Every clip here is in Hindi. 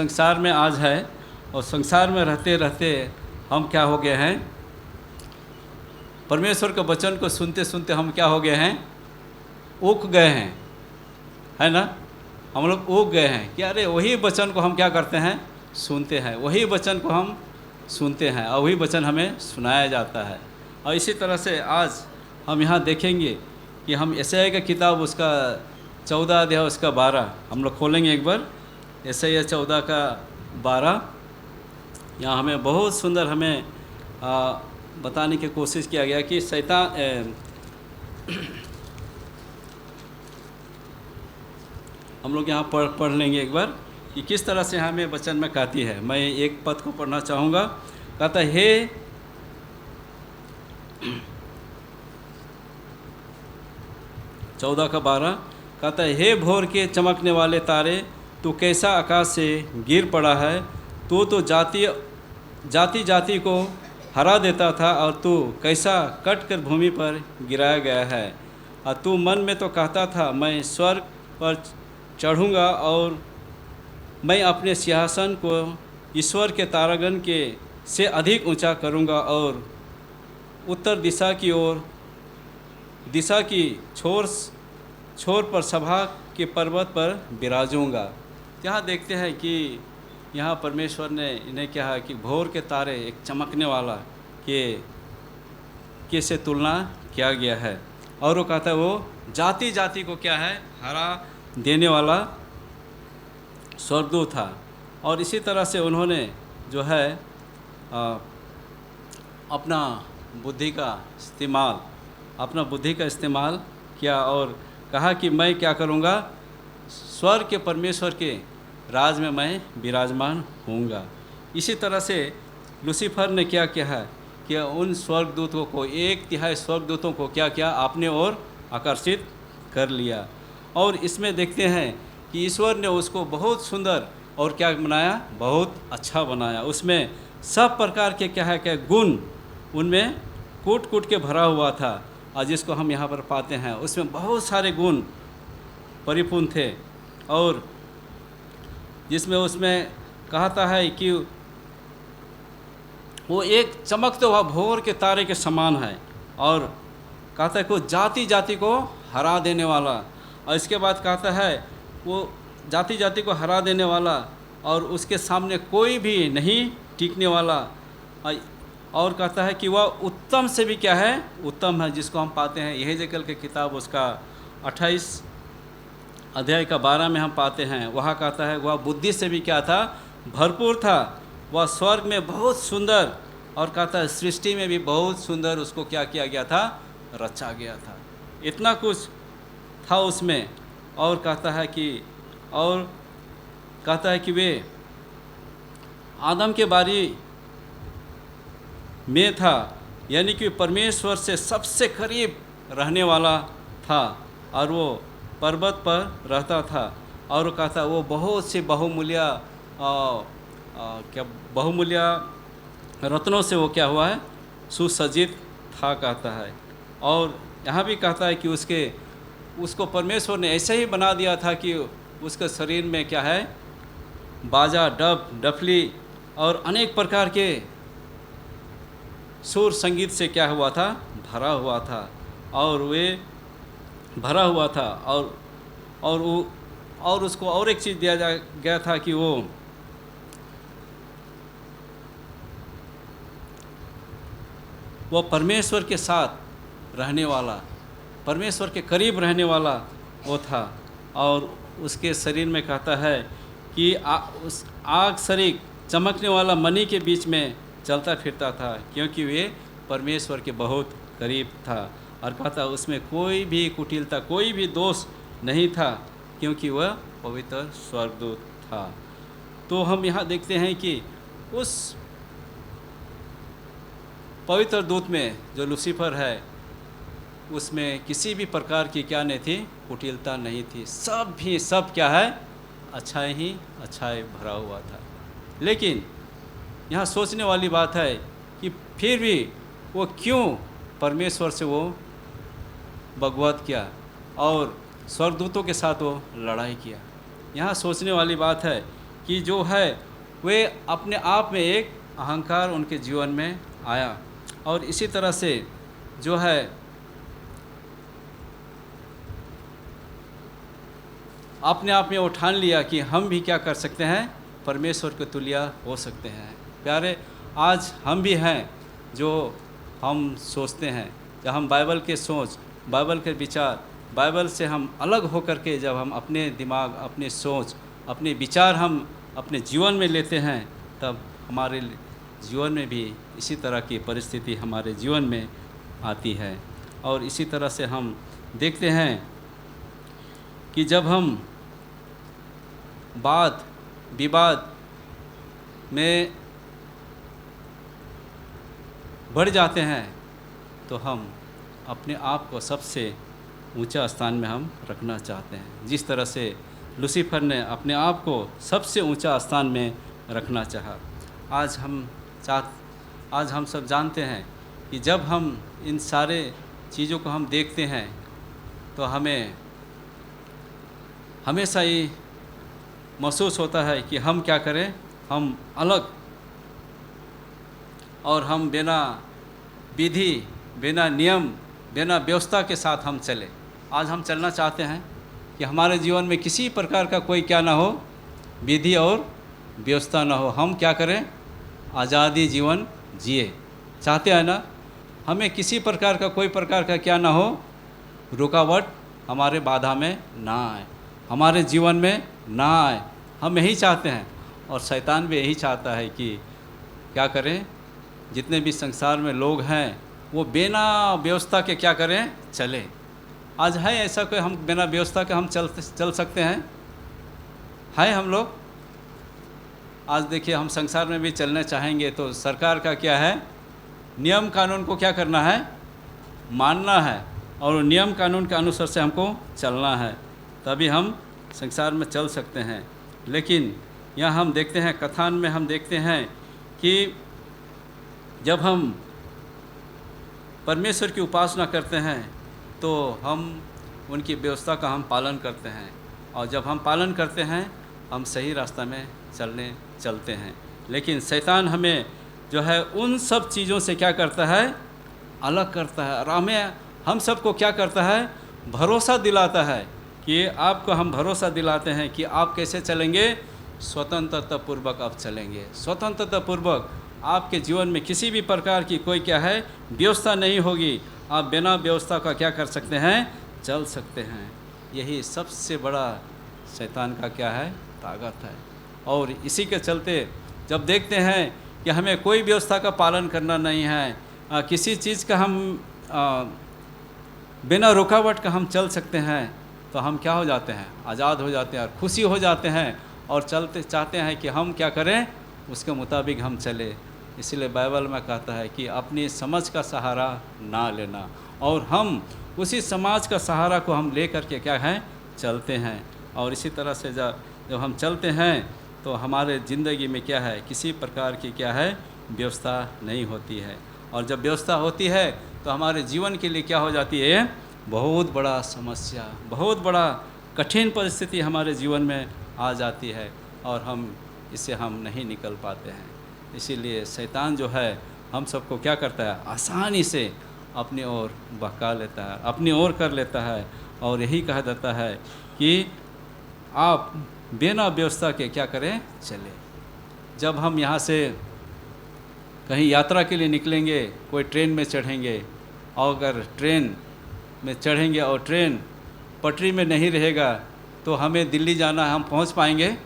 संसार में आज है और संसार में रहते रहते हम क्या हो गए हैं, परमेश्वर के वचन को सुनते सुनते हम क्या हो गए हैं, ऊक गए हैं, है ना। हम लोग ऊक गए हैं कि अरे वही वचन को हम क्या करते हैं, सुनते हैं, वही वचन को हम सुनते हैं और वही वचन हमें सुनाया जाता है। और इसी तरह से आज हम यहाँ देखेंगे कि हम यशायाह का किताब उसका 14 अध्याय उसका 12 हम लोग खोलेंगे एक बार। यशायाह 14 का 12 यहाँ हमें बहुत सुंदर हमें बताने की कोशिश किया गया कि शैतान हम लोग यहाँ पढ़ लेंगे एक बार कि किस तरह से हमें वचन में कहती है। मैं एक पद को पढ़ना चाहूँगा। कहता है, हे 14 का 12 कहता है, हे भोर के चमकने वाले तारे, तू कैसा आकाश से गिर पड़ा है। तू तो जाति जाति को हरा देता था और तू कैसा कट कर भूमि पर गिराया गया है। और तू मन में तो कहता था, मैं स्वर्ग पर चढ़ूँगा और मैं अपने सिंहासन को ईश्वर के तारागण के से अधिक ऊंचा करूँगा और उत्तर दिशा की छोर पर सभा के पर्वत पर विराजूँगा। यहाँ देखते हैं कि यहाँ परमेश्वर ने इन्हें कहा कि भोर के तारे एक चमकने वाला के से तुलना किया गया है। और वो कहता है वो जाति जाति को क्या है, हरा देने वाला स्वर्गदूत था। और इसी तरह से उन्होंने जो है अपना बुद्धि का इस्तेमाल किया और कहा कि मैं क्या करूँगा, स्वर्ग के परमेश्वर के राज में मैं विराजमान होऊंगा। इसी तरह से लूसीफर ने क्या किया है कि उन स्वर्गदूतों को 1/3 स्वर्गदूतों को क्या किया, अपने ओर आकर्षित कर लिया। और इसमें देखते हैं कि ईश्वर ने उसको बहुत सुंदर और क्या बनाया, बहुत अच्छा बनाया। उसमें सब प्रकार के क्या है क्या गुण उनमें कूट के भरा हुआ था। और जिसको हम यहाँ पर पाते हैं उसमें बहुत सारे गुण परिपूर्ण थे। और उसमें कहता है कि वो एक चमकते हुआ भोर के तारे के समान है। और कहता है कि जाति जाति को हरा देने वाला। और इसके बाद कहता है वो जाति जाति को हरा देने वाला और उसके सामने कोई भी नहीं टिकने वाला। और कहता है कि वह उत्तम से भी क्या है, उत्तम है। जिसको हम पाते हैं यहेजकेल की किताब उसका 28 अध्याय का 12 में हम पाते हैं। वहाँ कहता है वह बुद्धि से भी क्या था, भरपूर था। वह स्वर्ग में बहुत सुंदर, और कहता है सृष्टि में भी बहुत सुंदर उसको क्या किया गया था, रचा गया था। इतना कुछ था उसमें। और कहता है कि वे आदम के बारी में था, यानी कि परमेश्वर से सबसे करीब रहने वाला था और वो पर्वत पर रहता था। और वो कहता वो बहुत सी बहुमूल्य रत्नों से वो क्या हुआ है, सुसज्जित था कहता है। और यहाँ भी कहता है कि उसको परमेश्वर ने ऐसे ही बना दिया था कि उसके शरीर में क्या है, बाजा, डफली और अनेक प्रकार के सुर संगीत से क्या हुआ था, भरा हुआ था। और उसको और एक चीज़ दिया गया था कि वो परमेश्वर के साथ रहने वाला, परमेश्वर के करीब रहने वाला वो था। और उसके शरीर में कहता है कि उस आग सरीख चमकने वाला मणि के बीच में चलता फिरता था, क्योंकि वे परमेश्वर के बहुत करीब था। और कहता उसमें कोई भी कुटिलता, कोई भी दोष नहीं था, क्योंकि वह पवित्र स्वर्गदूत था। तो हम यहाँ देखते हैं कि उस पवित्र दूत में जो लूसीफर है, उसमें किसी भी प्रकार की क्या नहीं थी, कुटिलता नहीं थी। सब क्या है, अच्छाई भरा हुआ था। लेकिन यहाँ सोचने वाली बात है कि फिर भी वो क्यों परमेश्वर से वो बगवत किया और स्वर्गदूतों के साथ वो लड़ाई किया। यहाँ सोचने वाली बात है कि जो है वे अपने आप में एक अहंकार उनके जीवन में आया। और इसी तरह से जो है अपने आप में वो ठान लिया कि हम भी क्या कर सकते हैं, परमेश्वर के तुल्य हो सकते हैं। प्यारे, आज हम भी हैं जो हम सोचते हैं, जब हम बाइबल के सोच, बाइबल के विचार, बाइबल से हम अलग होकर के जब हम अपने दिमाग, अपने सोच, अपने विचार हम अपने जीवन में लेते हैं, तब हमारे जीवन में भी इसी तरह की परिस्थिति हमारे जीवन में आती है। और इसी तरह से हम देखते हैं कि जब हम वाद विवाद में बढ़ जाते हैं तो हम अपने आप को सबसे ऊंचा स्थान में हम रखना चाहते हैं। जिस तरह से लूसीफर ने अपने आप को सबसे ऊंचा स्थान में रखना चाहा। आज हम सब जानते हैं कि जब हम इन सारे चीज़ों को हम देखते हैं तो हमें हमेशा ये महसूस होता है कि हम क्या करें, हम अलग और हम बिना विधि, बिना नियम, बिना व्यवस्था के साथ हम चले। आज हम चलना चाहते हैं कि हमारे जीवन में किसी प्रकार का कोई क्या ना हो, विधि और व्यवस्था ना हो। हम क्या करें, आज़ादी जीवन जिए चाहते हैं ना। हमें किसी प्रकार का कोई प्रकार का क्या ना हो, रुकावट हमारे बाधा में ना आए, हमारे जीवन में ना आए। हम यही चाहते हैं और शैतान भी यही चाहता है कि क्या करें, जितने भी संसार में लोग हैं वो बिना व्यवस्था के क्या करें, चले। आज है ऐसा कोई हम बिना व्यवस्था के हम चल सकते हैं? है हम लोग? आज देखिए, हम संसार में भी चलना चाहेंगे तो सरकार का क्या है, नियम कानून को क्या करना है, मानना है, और नियम कानून के अनुसार से हमको चलना है, तभी हम संसार में चल सकते हैं। लेकिन यहाँ हम देखते हैं, कथान में हम देखते हैं कि जब हम परमेश्वर की उपासना करते हैं तो हम उनकी व्यवस्था का हम पालन करते हैं, और जब हम पालन करते हैं हम सही रास्ता में चलते हैं। लेकिन शैतान हमें जो है उन सब चीज़ों से क्या करता है, अलग करता है, और हम सबको क्या करता है, भरोसा दिलाता है कि आपको हम भरोसा दिलाते हैं कि आप कैसे चलेंगे, स्वतंत्रतापूर्वक आप चलेंगे। स्वतंत्रतापूर्वक आपके जीवन में किसी भी प्रकार की कोई क्या है, व्यवस्था नहीं होगी। आप बिना व्यवस्था का क्या कर सकते हैं, चल सकते हैं। यही सबसे बड़ा शैतान का क्या है, ताकत है। और इसी के चलते जब देखते हैं कि हमें कोई व्यवस्था का पालन करना नहीं है, किसी चीज़ का हम बिना रुकावट का हम चल सकते हैं, तो हम क्या हो जाते हैं, आज़ाद हो जाते हैं और खुशी हो जाते हैं, और चलते चाहते हैं कि हम क्या करें, उसके मुताबिक हम चले। इसलिए बाइबल में कहता है कि अपनी समझ का सहारा ना लेना, और हम उसी समाज का सहारा को हम ले करके क्या है, चलते हैं। और इसी तरह से जब हम चलते हैं तो हमारे ज़िंदगी में क्या है, किसी प्रकार की क्या है, व्यवस्था नहीं होती है। और जब व्यवस्था होती है तो हमारे जीवन के लिए क्या हो जाती है, बहुत बड़ा समस्या, बहुत बड़ा कठिन परिस्थिति हमारे जीवन में आ जाती है, और इससे हम नहीं निकल पाते हैं। इसीलिए शैतान जो है हम सबको क्या करता है, आसानी से अपनी ओर बहका लेता है, अपनी ओर कर लेता है, और यही कहा जाता है कि आप बिना व्यवस्था के क्या करें, चले। जब हम यहाँ से कहीं यात्रा के लिए निकलेंगे, कोई ट्रेन में चढ़ेंगे, और अगर ट्रेन में चढ़ेंगे और ट्रेन पटरी में नहीं रहेगा तो हमें दिल्ली जाना है, हम पहुँच पाएंगे?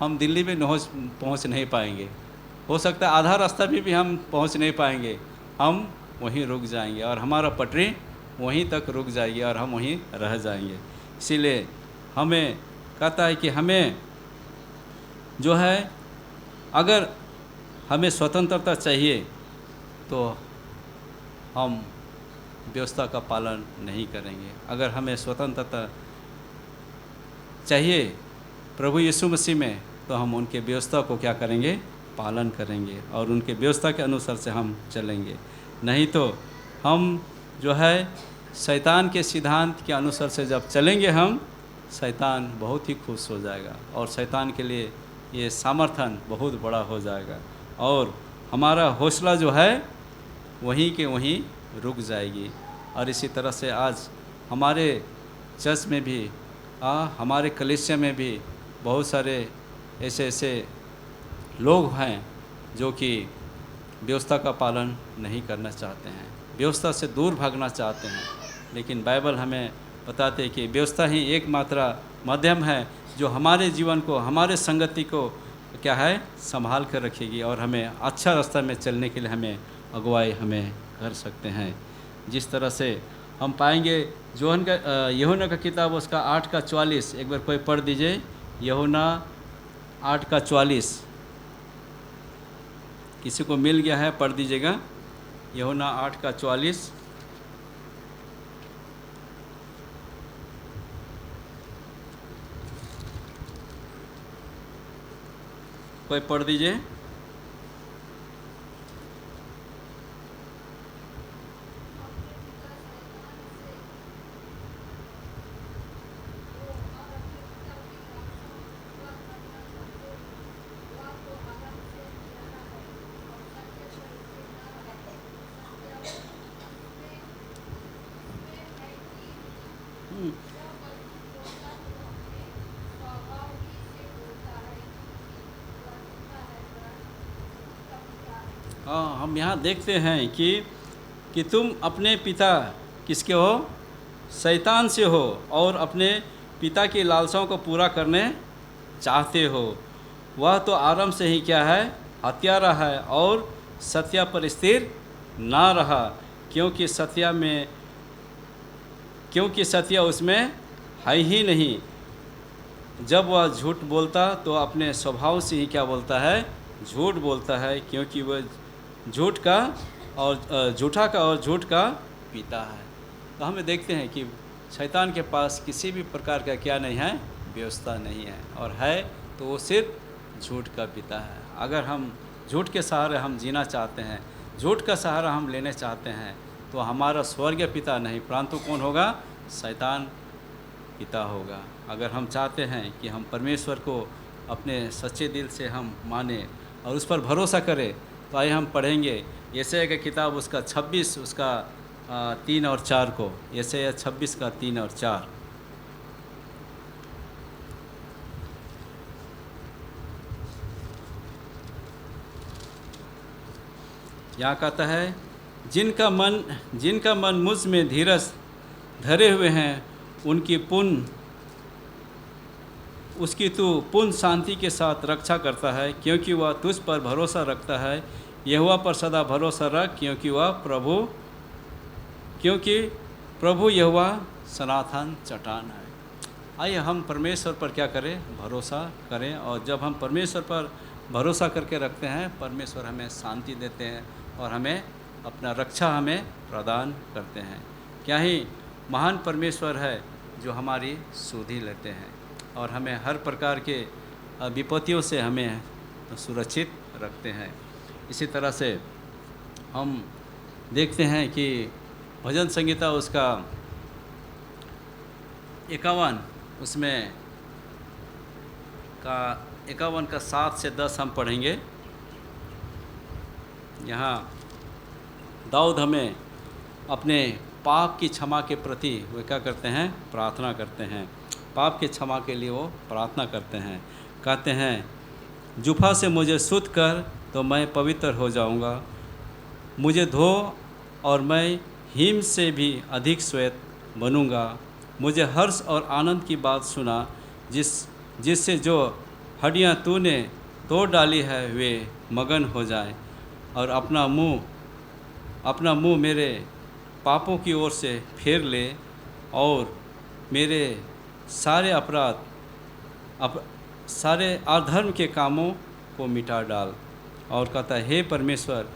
हम दिल्ली में पहुँच नहीं पाएंगे। हो सकता है आधा रास्ता भी हम पहुँच नहीं पाएंगे, हम वहीं रुक जाएंगे, और हमारा पटरी वहीं तक रुक जाएगी और हम वहीं रह जाएंगे। इसीलिए हमें कहता है कि हमें जो है, अगर हमें स्वतंत्रता चाहिए तो हम व्यवस्था का पालन नहीं करेंगे। अगर हमें स्वतंत्रता चाहिए प्रभु यीशु मसीह में, तो हम उनके व्यवस्था को क्या करेंगे, पालन करेंगे, और उनके व्यवस्था के अनुसार से हम चलेंगे। नहीं तो हम जो है शैतान के सिद्धांत के अनुसार से जब चलेंगे हम, शैतान बहुत ही खुश हो जाएगा और शैतान के लिए ये सामर्थन बहुत बड़ा हो जाएगा और हमारा हौसला जो है वहीं के वहीं रुक जाएगी। और इसी तरह से आज हमारे चर्च में भी हमारे कलीसिया में भी बहुत सारे ऐसे ऐसे लोग हैं जो कि व्यवस्था का पालन नहीं करना चाहते हैं, व्यवस्था से दूर भागना चाहते हैं। लेकिन बाइबल हमें बताते हैं कि व्यवस्था ही एकमात्र माध्यम है जो हमारे जीवन को, हमारे संगति को क्या है संभाल कर रखेगी और हमें अच्छा रास्ता में चलने के लिए हमें अगुवाई हमें कर सकते हैं। जिस तरह से हम पाएंगे यूहन्ना का किताब उसका 8:44, एक बार कोई पढ़ दीजिए। यूहन्ना 8:44, किसी को मिल गया है पढ़ दीजिएगा। यूहन्ना 8:44, कोई पढ़ दीजिए। हाँ, हम यहाँ देखते हैं कि तुम अपने पिता किसके हो? शैतान से हो और अपने पिता की लालसाओं को पूरा करने चाहते हो। वह तो आरंभ से ही क्या है? हत्यारा है और सत्या पर स्थिर ना रहा, क्योंकि सत्या उसमें है ही नहीं। जब वह झूठ बोलता तो अपने स्वभाव से ही क्या बोलता है? झूठ बोलता है, क्योंकि वह झूठा का और झूठ का पिता है। तो हमें देखते हैं कि शैतान के पास किसी भी प्रकार का क्या नहीं है? व्यवस्था नहीं है, और है तो वो सिर्फ झूठ का पिता है। अगर हम झूठ के सहारे हम जीना चाहते हैं, झूठ का सहारा हम लेने चाहते हैं, तो हमारा स्वर्गीय पिता नहीं परंतु कौन होगा? शैतान पिता होगा। अगर हम चाहते हैं कि हम परमेश्वर को अपने सच्चे दिल से हम माने और उस पर भरोसा करें, तो आइए हम पढ़ेंगे यशायाह की किताब उसका 26 उसका 3 और 4 को। यशायाह 26 का 3 और 4। यहाँ कहता है, जिनका मन मुझ में धीरज धरे हुए हैं उसकी तू पूर्ण शांति के साथ रक्षा करता है, क्योंकि वह तुझ पर भरोसा रखता है। यहोवा पर सदा भरोसा रख, क्योंकि प्रभु यहोवा सनातन चट्टान है। आइए हम परमेश्वर पर क्या करें? भरोसा करें। और जब हम परमेश्वर पर भरोसा करके रखते हैं, परमेश्वर हमें शांति देते हैं और हमें अपना रक्षा हमें प्रदान करते हैं। क्या ही महान परमेश्वर है जो हमारी सुधि लेते हैं और हमें हर प्रकार के विपत्तियों से हमें सुरक्षित रखते हैं। इसी तरह से हम देखते हैं कि भजन संगीता उसका 51 उसमें का 51 का 7 से 10 हम पढ़ेंगे। यहाँ दाऊद हमें अपने पाप की क्षमा के प्रति वे क्या करते हैं? प्रार्थना करते हैं। पाप की क्षमा के लिए वो प्रार्थना करते हैं। कहते हैं, जुफा से मुझे शुद्ध कर तो मैं पवित्र हो जाऊंगा, मुझे धो और मैं हिम से भी अधिक श्वेत बनूंगा। मुझे हर्ष और आनंद की बात सुना, जिससे जो हड्डियां तूने तोड़ डाली है वे मगन हो जाए, और अपना मुंह मेरे पापों की ओर से फेर ले और मेरे सारे सारे अधर्म के कामों को मिटा डाल। और कहता है, हे परमेश्वर,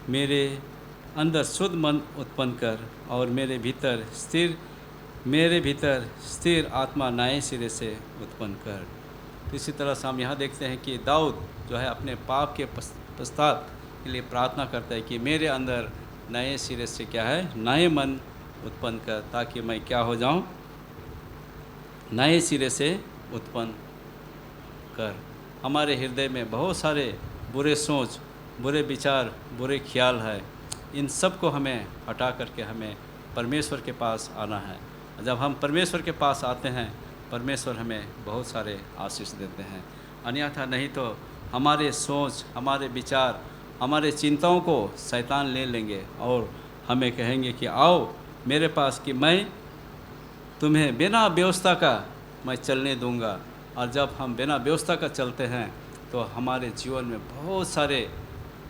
मेरे अंदर शुद्ध मन उत्पन्न कर और मेरे भीतर स्थिर आत्मा नए सिरे से उत्पन्न कर। तो इसी तरह से हम यहाँ देखते हैं कि दाऊद जो है अपने पाप के पश्चाताप के लिए प्रार्थना करता है कि मेरे अंदर नए सिरे से क्या है? नए मन उत्पन्न कर, ताकि मैं क्या हो जाऊं? नए सिरे से उत्पन्न कर। हमारे हृदय में बहुत सारे बुरे सोच, बुरे विचार, बुरे ख्याल है, इन सब को हमें हटा करके हमें परमेश्वर के पास आना है। जब हम परमेश्वर के पास आते हैं, परमेश्वर हमें बहुत सारे आशीष देते हैं। अन्यथा नहीं तो हमारे सोच, हमारे विचार, हमारे चिंताओं को शैतान ले लेंगे और हमें कहेंगे कि आओ मेरे पास कि मैं तुम्हें बिना व्यवस्था का मैं चलने दूंगा। और जब हम बिना व्यवस्था का चलते हैं तो हमारे जीवन में बहुत सारे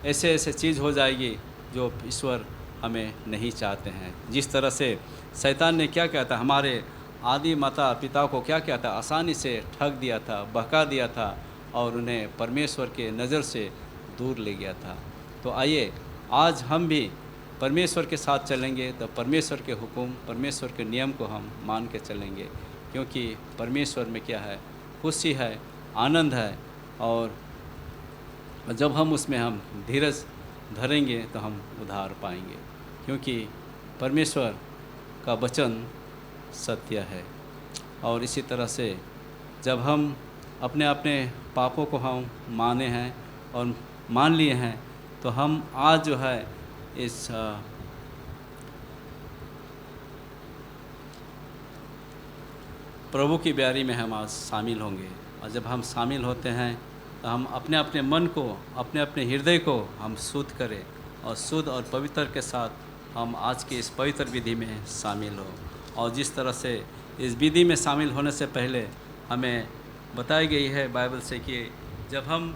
ऐसे ऐसे चीज़ हो जाएगी जो ईश्वर हमें नहीं चाहते हैं। जिस तरह से शैतान ने क्या किया था, हमारे आदि माता पिता को क्या किया था, आसानी से ठग दिया था, बहका दिया था और उन्हें परमेश्वर के नज़र से दूर ले गया था। तो आइए आज हम भी परमेश्वर के साथ चलेंगे तो परमेश्वर के हुक्म, परमेश्वर के नियम को हम मान के चलेंगे, क्योंकि परमेश्वर में क्या है, खुशी है, आनंद है। और जब हम उसमें हम धीरज धरेंगे तो हम उद्धार पाएंगे, क्योंकि परमेश्वर का वचन सत्य है। और इसी तरह से जब हम अपने अपने पापों को हम माने हैं और मान लिए हैं तो हम आज जो है इस प्रभु की ब्यारी में हम आज शामिल होंगे। और जब हम शामिल होते हैं तो हम अपने अपने मन को, अपने अपने हृदय को हम शुद्ध करें और शुद्ध और पवित्र के साथ हम आज की इस पवित्र विधि में शामिल हो। और जिस तरह से इस विधि में शामिल होने से पहले हमें बताई गई है बाइबल से कि जब हम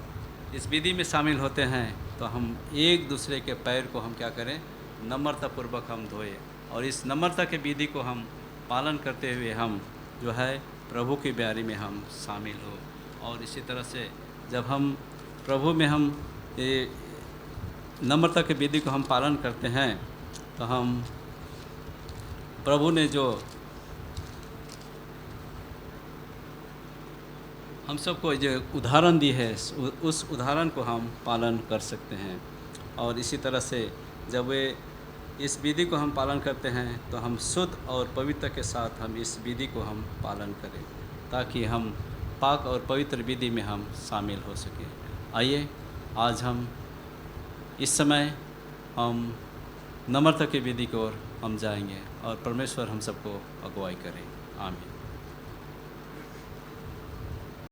इस विधि में शामिल होते हैं तो हम एक दूसरे के पैर को हम क्या करें, नम्रतापूर्वक हम धोए। और इस नम्रता के विधि को हम पालन करते हुए हम जो है प्रभु की ब्यारी में हम शामिल हो। और इसी तरह से जब हम प्रभु में हम ये नम्रता के विधि को हम पालन करते हैं तो हम प्रभु ने जो हम सबको जो उदाहरण दी है उस उदाहरण को हम पालन कर सकते हैं। और इसी तरह से जब वे इस विधि को हम पालन करते हैं तो हम शुद्ध और पवित्र के साथ हम इस विधि को हम पालन करें, ताकि हम पाक और पवित्र विधि में हम शामिल हो सकें। आइए आज हम इस समय हम नम्रता की विधि की ओर हम जाएंगे और परमेश्वर हम सबको अगुवाई करें। आमीन।